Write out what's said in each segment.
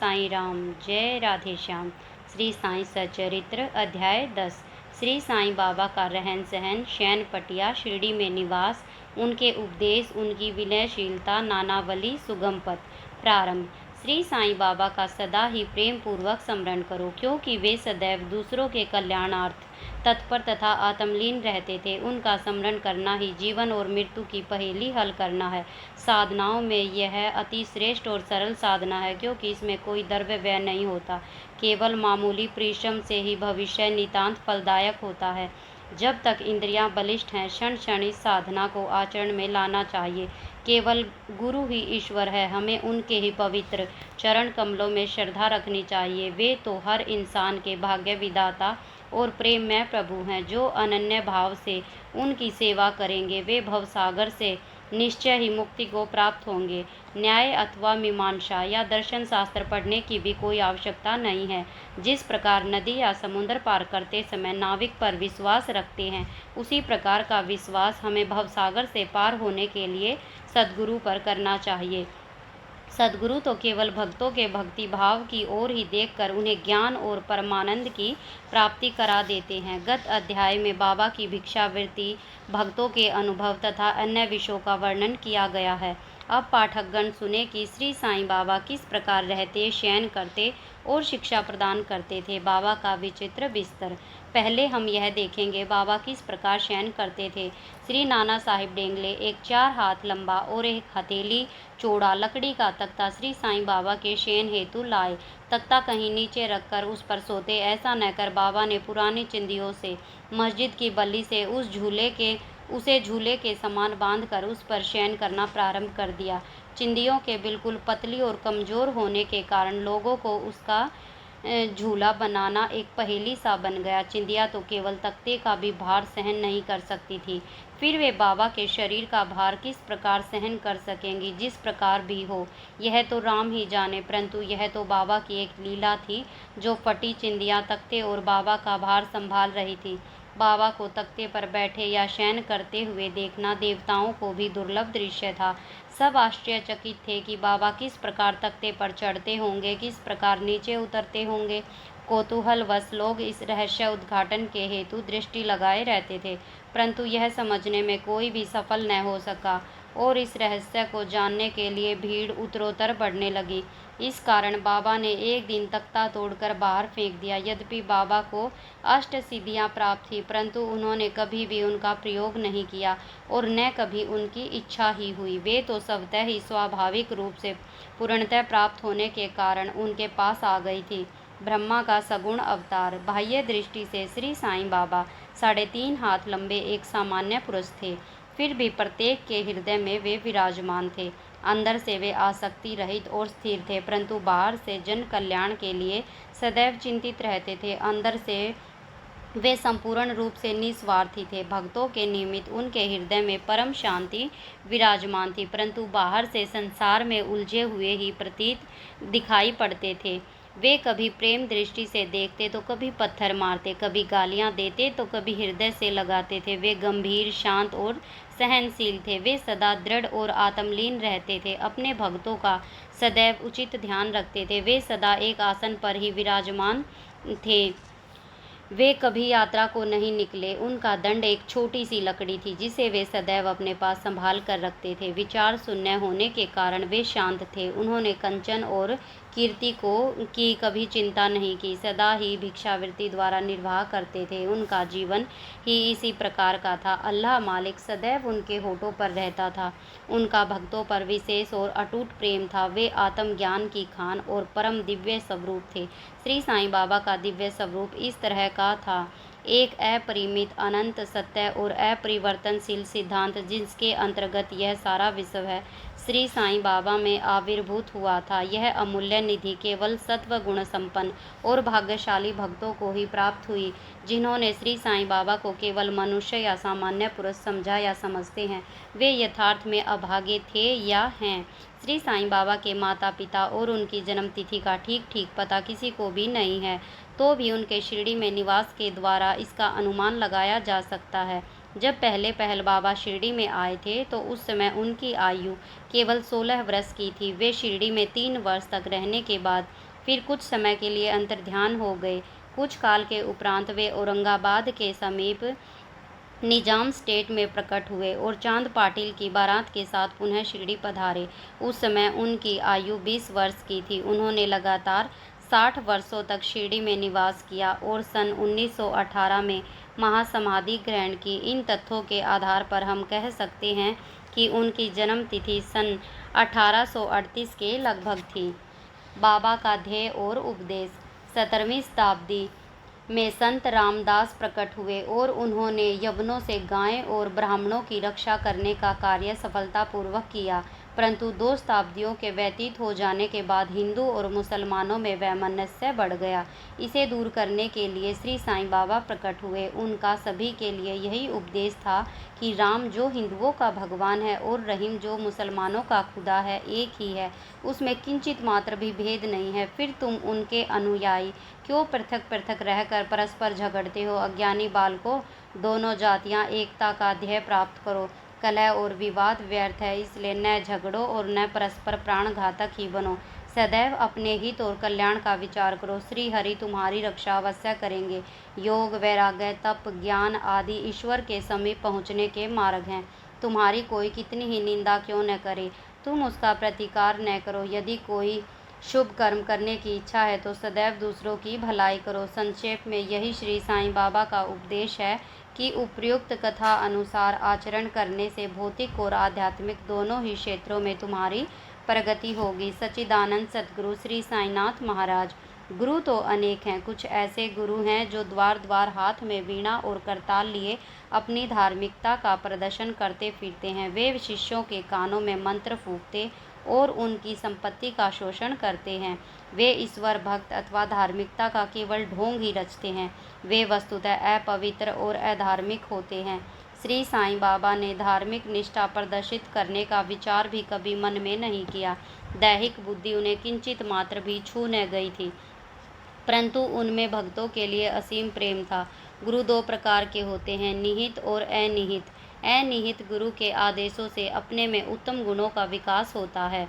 साईं राम। जय राधे श्याम। श्री साईं सचरित्र अध्याय 10। श्री साईं बाबा का रहन सहन, शयन पटिया, शिरडी में निवास, उनके उपदेश, उनकी विनयशीलता, नानावली, सुगम पथ। प्रारंभ। श्री साईं बाबा का सदा ही प्रेम पूर्वक स्मरण करो, क्योंकि वे सदैव दूसरों के कल्याणार्थ तत्पर तथा आत्मलीन रहते थे। उनका स्मरण करना ही जीवन और मृत्यु की पहेली हल करना है। साधनाओं में यह अति श्रेष्ठ और सरल साधना है, क्योंकि इसमें कोई द्रव्य व्यय नहीं होता। केवल मामूली परिश्रम से ही भविष्य नितांत फलदायक होता है। जब तक इंद्रियां बलिष्ठ हैं, क्षण क्षण इस साधना को आचरण में लाना चाहिए। केवल गुरु ही ईश्वर है, हमें उनके ही पवित्र चरण कमलों में श्रद्धा रखनी चाहिए। वे तो हर इंसान के भाग्य विधाता और प्रेममय प्रभु हैं। जो अनन्य भाव से उनकी सेवा करेंगे, वे भवसागर से निश्चय ही मुक्ति को प्राप्त होंगे। न्याय अथवा मीमांसा या दर्शन शास्त्र पढ़ने की भी कोई आवश्यकता नहीं है। जिस प्रकार नदी या समुद्र पार करते समय नाविक पर विश्वास रखते हैं, उसी प्रकार का विश्वास हमें भवसागर से पार होने के लिए सद्गुरु पर करना चाहिए। सद्गुरु तो केवल भक्तों के भक्ति भाव की ओर ही देखकर उन्हें ज्ञान और परमानंद की प्राप्ति करा देते हैं। गत अध्याय में बाबा की भिक्षावृत्ति, भक्तों के अनुभव तथा अन्य विषयों का वर्णन किया गया है। अब पाठकगण सुने कि श्री साईं बाबा किस प्रकार रहते, शयन करते और शिक्षा प्रदान करते थे। बाबा का विचित्र बिस्तर। पहले हम यह देखेंगे बाबा किस प्रकार शयन करते थे। श्री नाना साहिब डेंगले एक 4 हाथ लंबा और एक हथेली चौड़ा लकड़ी का तख्ता श्री साईं बाबा के शयन हेतु लाए। तख्ता कहीं नीचे रखकर उस पर सोते। ऐसा न कर बाबा ने पुरानी चिंदियों से मस्जिद की बल्ली से उसे झूले के समान बांधकर उस पर शयन करना प्रारंभ कर दिया। चिंदियों के बिल्कुल पतली और कमजोर होने के कारण लोगों को उसका झूला बनाना एक पहेली सा बन गया। चिंदियाँ तो केवल तख्ते का भी भार सहन नहीं कर सकती थी, फिर वे बाबा के शरीर का भार किस प्रकार सहन कर सकेंगी। जिस प्रकार भी हो, यह तो राम ही जाने, परंतु यह तो बाबा की एक लीला थी। जो फटी चिंदियाँ तख्ते और बाबा का भार संभाल रही थी। बाबा को तख्ते पर बैठे या शयन करते हुए देखना देवताओं को भी दुर्लभ दृश्य था। सब आश्चर्यचकित थे कि बाबा किस प्रकार तख्ते पर चढ़ते होंगे, किस प्रकार नीचे उतरते होंगे। कौतूहलवश लोग इस रहस्य उद्घाटन के हेतु दृष्टि लगाए रहते थे, परंतु यह समझने में कोई भी सफल न हो सका और इस रहस्य को जानने के लिए भीड़ उत्तरोत्तर बढ़ने लगी। इस कारण बाबा ने एक दिन तख्ता तोड़कर बाहर फेंक दिया। यद्यपि बाबा को अष्टसिद्धियां प्राप्त थी, परंतु उन्होंने कभी भी उनका प्रयोग नहीं किया और न कभी उनकी इच्छा ही हुई। वे तो स्वतः ही स्वाभाविक रूप से पूर्णतः प्राप्त होने के कारण उनके पास आ गई थी। ब्रह्मा का सगुण अवतार। बाह्य दृष्टि से श्री साईं बाबा 3.5 हाथ लंबे एक सामान्य पुरुष थे, फिर भी प्रत्येक के हृदय में वे विराजमान थे। अंदर से वे आसक्ति रहित और स्थिर थे, परंतु बाहर से जन कल्याण के लिए सदैव चिंतित रहते थे। अंदर से वे संपूर्ण रूप से निस्वार्थी थे। भक्तों के निमित्त उनके हृदय में परम शांति विराजमान थी, परंतु बाहर से संसार में उलझे हुए ही प्रतीत दिखाई पड़ते थे। वे कभी प्रेम दृष्टि से देखते तो कभी पत्थर मारते, कभी गालियां देते तो कभी हृदय से लगाते थे। वे गंभीर, शांत और सहनशील थे। वे सदा दृढ़ और आत्मलीन रहते थे, अपने भक्तों का सदैव उचित ध्यान रखते थे। वे सदा एक आसन पर ही विराजमान थे। वे कभी यात्रा को नहीं निकले। उनका दंड एक छोटी सी लकड़ी थी, जिसे वे सदैव अपने पास संभाल कर रखते थे। विचार शून्य होने के कारण वे शांत थे। उन्होंने कंचन और कीर्ति की कभी चिंता नहीं की, सदा ही भिक्षावृत्ति द्वारा निर्वाह करते थे। उनका जीवन ही इसी प्रकार का था। अल्लाह मालिक सदैव उनके होठों पर रहता था। उनका भक्तों पर विशेष और अटूट प्रेम था। वे आत्मज्ञान की खान और परम दिव्य स्वरूप थे। श्री साईं बाबा का दिव्य स्वरूप इस तरह का था। एक अपरिमित, अनंत, सत्य और अपरिवर्तनशील सिद्धांत, जिसके अंतर्गत यह सारा विश्व है, श्री साईं बाबा में आविर्भूत हुआ था। यह अमूल्य निधि केवल सत्व गुण संपन्न और भाग्यशाली भक्तों को ही प्राप्त हुई, जिन्होंने श्री साईं बाबा को केवल मनुष्य या सामान्य पुरुष समझा या समझते हैं। वे यथार्थ में अभागे थे या हैं। श्री साईं बाबा के माता पिता और उनकी जन्मतिथि का ठीक ठीक पता किसी को भी नहीं है, तो भी उनके शिरडी में निवास के द्वारा इसका अनुमान लगाया जा सकता है। जब पहल बाबा शिरडी में आए थे, तो उस समय उनकी आयु केवल 16 वर्ष की थी। वे शिरडी में 3 वर्ष तक रहने के बाद फिर कुछ समय के लिए अंतर्ध्यान हो गए। कुछ काल के उपरांत वे औरंगाबाद के समीप निजाम स्टेट में प्रकट हुए और चांद पाटिल की बारात के साथ पुनः शिरडी पधारे। उस समय उनकी आयु 20 वर्ष की थी। उन्होंने लगातार 60 वर्षों तक शिरडी में निवास किया और सन 1918 में महासमाधि ग्रहण की। इन तथ्यों के आधार पर हम कह सकते हैं कि उनकी जन्म तिथि सन 1838 के लगभग थी। बाबा का ध्येय और उपदेश। 17वीं शताब्दी में संत रामदास प्रकट हुए और उन्होंने यवनों से गायों और ब्राह्मणों की रक्षा करने का कार्य सफलतापूर्वक किया, परंतु 2 शताब्दियों के व्यतीत हो जाने के बाद हिंदू और मुसलमानों में वैमनस्य बढ़ गया। इसे दूर करने के लिए श्री साईं बाबा प्रकट हुए। उनका सभी के लिए यही उपदेश था कि राम जो हिंदुओं का भगवान है और रहीम जो मुसलमानों का खुदा है, एक ही है, उसमें किंचित मात्र भी भेद नहीं है। फिर तुम उनके अनुयायी क्यों पृथक पृथक रहकर परस्पर झगड़ते हो? अज्ञानी बालकों, दोनों जातियां एकता का ध्येय प्राप्त करो। कलह और विवाद व्यर्थ है, इसलिए न झगड़ो और न परस्पर प्राणघातक ही बनो। सदैव अपने हित और कल्याण का विचार करो। श्री हरि तुम्हारी रक्षा अवश्य करेंगे। योग, वैराग्य, तप, ज्ञान आदि ईश्वर के समीप पहुँचने के मार्ग हैं। तुम्हारी कोई कितनी ही निंदा क्यों न करे, तुम उसका प्रतिकार न करो। यदि कोई शुभ कर्म करने की इच्छा है तो सदैव दूसरों की भलाई करो। संक्षेप में यही श्री साईं बाबा का उपदेश है कि उपर्युक्त कथा अनुसार आचरण करने से भौतिक और आध्यात्मिक दोनों ही क्षेत्रों में तुम्हारी प्रगति होगी। सच्चिदानंद सद्गुरु श्री साईनाथ महाराज। गुरु तो अनेक हैं। कुछ ऐसे गुरु हैं जो द्वार द्वार हाथ में वीणा और करताल लिए अपनी धार्मिकता का प्रदर्शन करते फिरते हैं। वे शिष्यों के कानों में मंत्र फूंकते और उनकी संपत्ति का शोषण करते हैं। वे ईश्वर भक्त अथवा धार्मिकता का केवल ढोंग ही रचते हैं। वे वस्तुतः अपवित्र और अधार्मिक होते हैं। श्री साईं बाबा ने धार्मिक निष्ठा प्रदर्शित करने का विचार भी कभी मन में नहीं किया। दैहिक बुद्धि उन्हें किंचित मात्र भी छू न गई थी, परंतु उनमें भक्तों के लिए असीम प्रेम था। गुरु 2 प्रकार के होते हैं, निहित और अनिहित। अनिहित गुरु के आदेशों से अपने में उत्तम गुणों का विकास होता है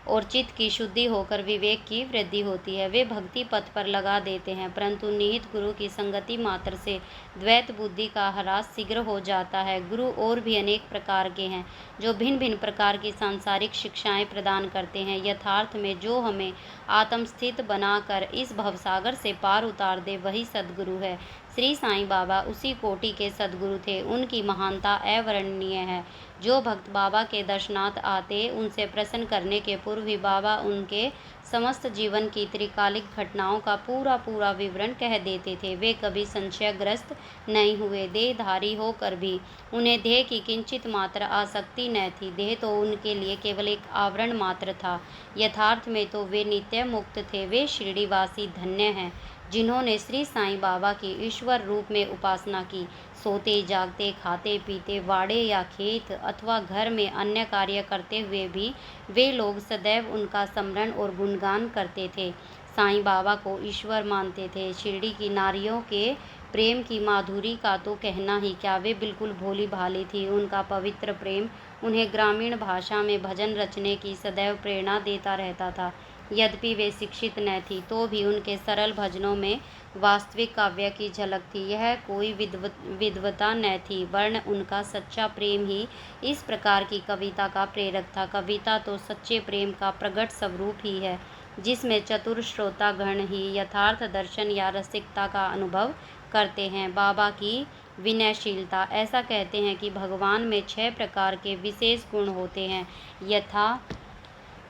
और चित्त की शुद्धि होकर विवेक की वृद्धि होती है। वे भक्ति पथ पर लगा देते हैं, परंतु निहित गुरु की संगति मात्र से द्वैत बुद्धि का ह्रास शीघ्र हो जाता है। गुरु और भी अनेक प्रकार के हैं जो भिन्न भिन्न प्रकार की सांसारिक शिक्षाएं प्रदान करते हैं। यथार्थ में जो हमें आत्मस्थित बनाकर इस भवसागर से पार उतार दे, वही सद्गुरु है। श्री साईं बाबा उसी कोटि के सद्गुरु थे। उनकी महानता अवर्णनीय है। जो भक्त बाबा के दर्शनार्थ आते, उनसे प्रसन्न करने के पूर्व ही बाबा उनके समस्त जीवन की त्रिकालिक घटनाओं का पूरा पूरा विवरण कह देते थे। वे कभी संशयग्रस्त नहीं हुए। देहधारी होकर भी उन्हें देह की किंचित मात्र आसक्ति न थी। देह तो उनके लिए केवल एक आवरण मात्र था। यथार्थ में तो वे नित्य मुक्त थे। वे शिरडीवासी धन्य हैं जिन्होंने श्री साईं बाबा की ईश्वर रूप में उपासना की। सोते जागते, खाते पीते, वाड़े या खेत अथवा घर में अन्य कार्य करते हुए भी वे लोग सदैव उनका स्मरण और गुणगान करते थे। साईं बाबा को ईश्वर मानते थे। शिरडी की नारियों के प्रेम की माधुरी का तो कहना ही क्या, वे बिल्कुल भोली भाली थी। उनका पवित्र प्रेम उन्हें ग्रामीण भाषा में भजन रचने की सदैव प्रेरणा देता रहता था। यद्यपि वे शिक्षित न थी, तो भी उनके सरल भजनों में वास्तविक काव्य की झलक थी। यह कोई विद्वता न थी, वरन उनका सच्चा प्रेम ही इस प्रकार की कविता का प्रेरक था। कविता तो सच्चे प्रेम का प्रगट स्वरूप ही है, जिसमें चतुर श्रोतागण ही यथार्थ दर्शन या रसिकता का अनुभव करते हैं। बाबा की विनयशीलता। ऐसा कहते हैं कि भगवान में 6 प्रकार के विशेष गुण होते हैं, यथा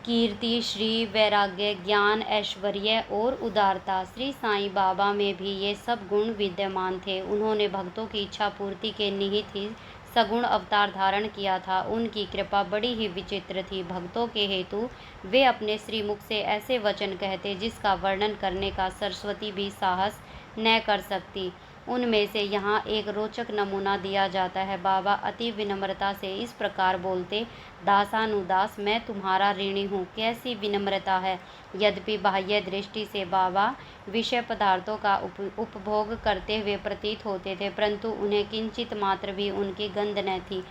कीर्ति, श्री, वैराग्य, ज्ञान, ऐश्वर्य और उदारता। श्री साईं बाबा में भी ये सब गुण विद्यमान थे। उन्होंने भक्तों की इच्छा पूर्ति के निमित्त ही सगुण अवतार धारण किया था। उनकी कृपा बड़ी ही विचित्र थी। भक्तों के हेतु वे अपने श्रीमुख से ऐसे वचन कहते जिसका वर्णन करने का सरस्वती भी साहस न कर सकती। उनमें से यहाँ एक रोचक नमूना दिया जाता है। बाबा अति विनम्रता से इस प्रकार बोलते, दासानुदास मैं तुम्हारा ऋणी हूँ। कैसी विनम्रता है! यद्यपि बाह्य दृष्टि से बाबा विषय पदार्थों का उपभोग करते हुए प्रतीत होते थे, परंतु उन्हें किंचित मात्र भी उनकी गंध न थी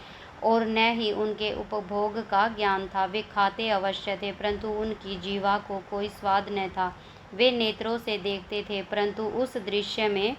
और न ही उनके उपभोग का ज्ञान था। वे खाते अवश्य थे, परंतु उनकी जीवा को कोई स्वाद न था। वे नेत्रों से देखते थे, परंतु उस दृश्य में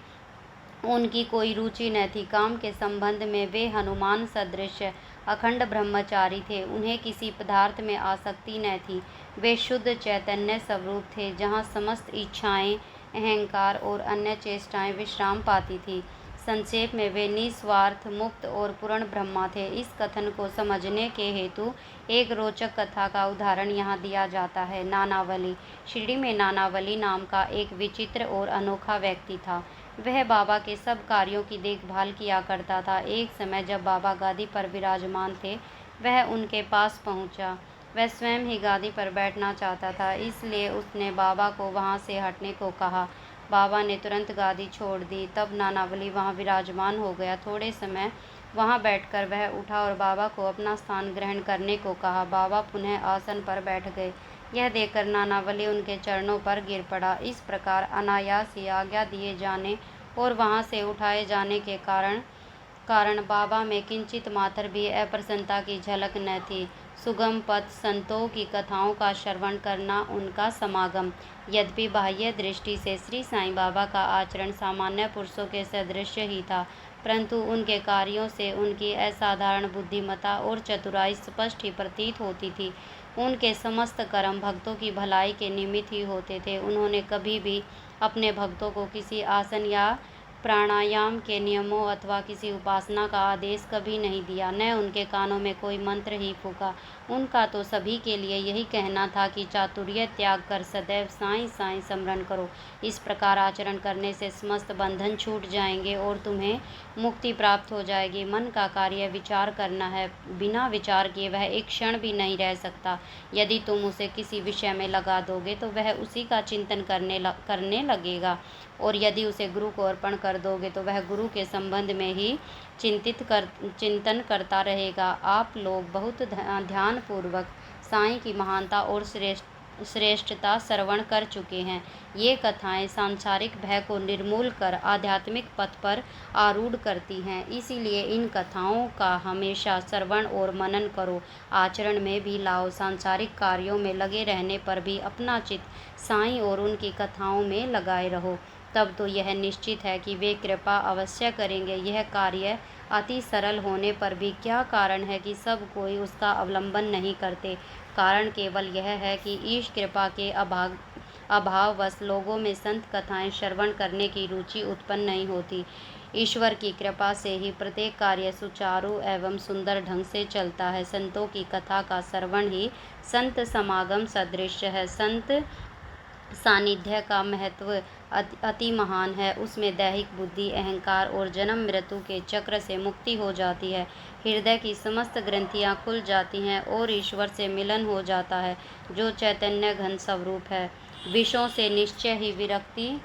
उनकी कोई रुचि न थी। काम के संबंध में वे हनुमान सदृश अखंड ब्रह्मचारी थे। उन्हें किसी पदार्थ में आसक्ति न थी। वे शुद्ध चैतन्य स्वरूप थे, जहाँ समस्त इच्छाएं, अहंकार और अन्य चेष्टाएं विश्राम पाती थी। संक्षेप में वे निस्वार्थ, मुक्त और पूर्ण ब्रह्मा थे। इस कथन को समझने के हेतु एक रोचक कथा का उदाहरण यहाँ दिया जाता है। नानावली। शिरडी में नानावली नाम का एक विचित्र और अनोखा व्यक्ति था। वह बाबा के सब कार्यों की देखभाल किया करता था। एक समय जब बाबा गादी पर विराजमान थे, वह उनके पास पहुंचा। वह स्वयं ही गादी पर बैठना चाहता था, इसलिए उसने बाबा को वहां से हटने को कहा। बाबा ने तुरंत गादी छोड़ दी। तब नानावली वहां विराजमान हो गया। थोड़े समय वहां बैठकर वह उठा और बाबा को अपना स्थान ग्रहण करने को कहा। बाबा पुनः आसन पर बैठ गए। यह देखकर नानावली उनके चरणों पर गिर पड़ा। इस प्रकार अनायास ही आज्ञा दिए जाने और वहां से उठाए जाने के कारण बाबा में किंचित मात्र भी अप्रसन्नता की झलक न थी। सुगम पथ, संतों की कथाओं का श्रवण करना, उनका समागम। यद्यपि बाह्य दृष्टि से श्री साईं बाबा का आचरण सामान्य पुरुषों के सदृश ही था, परंतु उनके कार्यों से उनकी असाधारण बुद्धिमत्ता और चतुराई स्पष्ट ही प्रतीत होती थी। उनके समस्त कर्म भक्तों की भलाई के निमित्त ही होते थे। उन्होंने कभी भी अपने भक्तों को किसी आसन या प्राणायाम के नियमों अथवा किसी उपासना का आदेश कभी नहीं दिया, न उनके कानों में कोई मंत्र ही फूका। उनका तो सभी के लिए यही कहना था कि चातुर्य त्याग कर सदैव साईं साईं स्मरण करो। इस प्रकार आचरण करने से समस्त बंधन छूट जाएंगे और तुम्हें मुक्ति प्राप्त हो जाएगी। मन का कार्य विचार करना है। बिना विचार किए वह एक क्षण भी नहीं रह सकता। यदि तुम उसे किसी विषय में लगा दोगे तो वह उसी का चिंतन करने लगेगा, और यदि उसे गुरु को अर्पण कर दोगे तो वह गुरु के संबंध में ही चिंतन करता रहेगा। आप लोग बहुत ध्यानपूर्वक साईं की महानता और श्रेष्ठता श्रवण कर चुके हैं। ये कथाएं सांसारिक भय को निर्मूल कर आध्यात्मिक पथ पर आरूढ़ करती हैं। इसीलिए इन कथाओं का हमेशा श्रवण और मनन करो, आचरण में भी लाओ। सांसारिक कार्यों में लगे रहने पर भी अपना चित्त साईं और उनकी कथाओं में लगाए रहो, तब तो यह निश्चित है कि वे कृपा अवश्य करेंगे। यह कार्य अति सरल होने पर भी क्या कारण है कि सब कोई उसका अवलंबन नहीं करते? कारण केवल यह है कि ईश कृपा के अभाववश लोगों में संत कथाएं श्रवण करने की रुचि उत्पन्न नहीं होती। ईश्वर की कृपा से ही प्रत्येक कार्य सुचारू एवं सुंदर ढंग से चलता है। संतों की कथा का श्रवण ही संत समागम सदृश है। संत सानिध्य का महत्व अति महान है। उसमें दैहिक बुद्धि, अहंकार और जन्म मृत्यु के चक्र से मुक्ति हो जाती है। हृदय की समस्त ग्रंथियां खुल जाती हैं और ईश्वर से मिलन हो जाता है, जो चैतन्य घन स्वरूप है। विषयों से निश्चय ही विरक्ति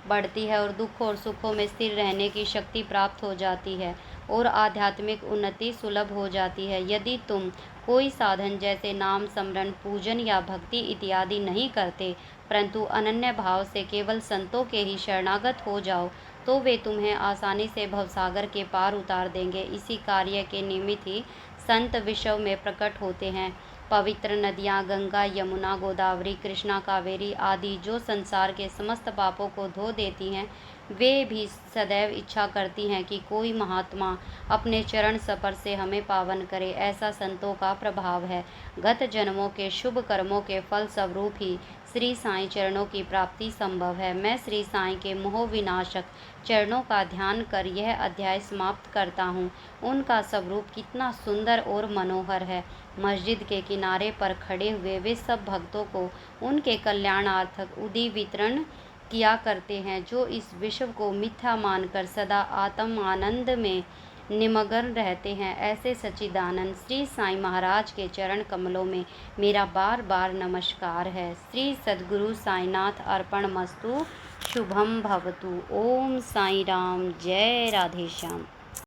बढ़ती है और दुखों और सुखों में स्थिर रहने की शक्ति प्राप्त हो जाती है और आध्यात्मिक उन्नति सुलभ हो जाती है। यदि तुम कोई साधन जैसे नाम स्मरण, पूजन या भक्ति इत्यादि नहीं करते, परंतु अनन्य भाव से केवल संतों के ही शरणागत हो जाओ, तो वे तुम्हें आसानी से भवसागर के पार उतार देंगे। इसी कार्य के निमित्त ही संत विश्व में प्रकट होते हैं। पवित्र नदियाँ गंगा, यमुना, गोदावरी, कृष्णा, कावेरी आदि जो संसार के समस्त पापों को धो देती हैं, वे भी सदैव इच्छा करती हैं कि कोई महात्मा अपने चरण स्पर्श से हमें पावन करे। ऐसा संतों का प्रभाव है। गत जन्मों के शुभ कर्मों के फल स्वरूप ही श्री साईं चरणों की प्राप्ति संभव है। मैं श्री साईं के मोह विनाशक चरणों का ध्यान कर यह अध्याय समाप्त करता हूँ। उनका स्वरूप कितना सुंदर और मनोहर है। मस्जिद के किनारे पर खड़े हुए वे सब भक्तों को उनके कल्याणार्थक उदी वितरण किया करते हैं, जो इस विश्व को मिथ्या मानकर सदा आत्म आनंद में निमग्न रहते हैं। ऐसे सच्चिदानंद श्री साईं महाराज के चरण कमलों में मेरा बार बार नमस्कार है। श्री सद्गुरु साईनाथ अर्पणमस्तु। शुभम भवतु। ओम साई राम। जय राधे श्याम।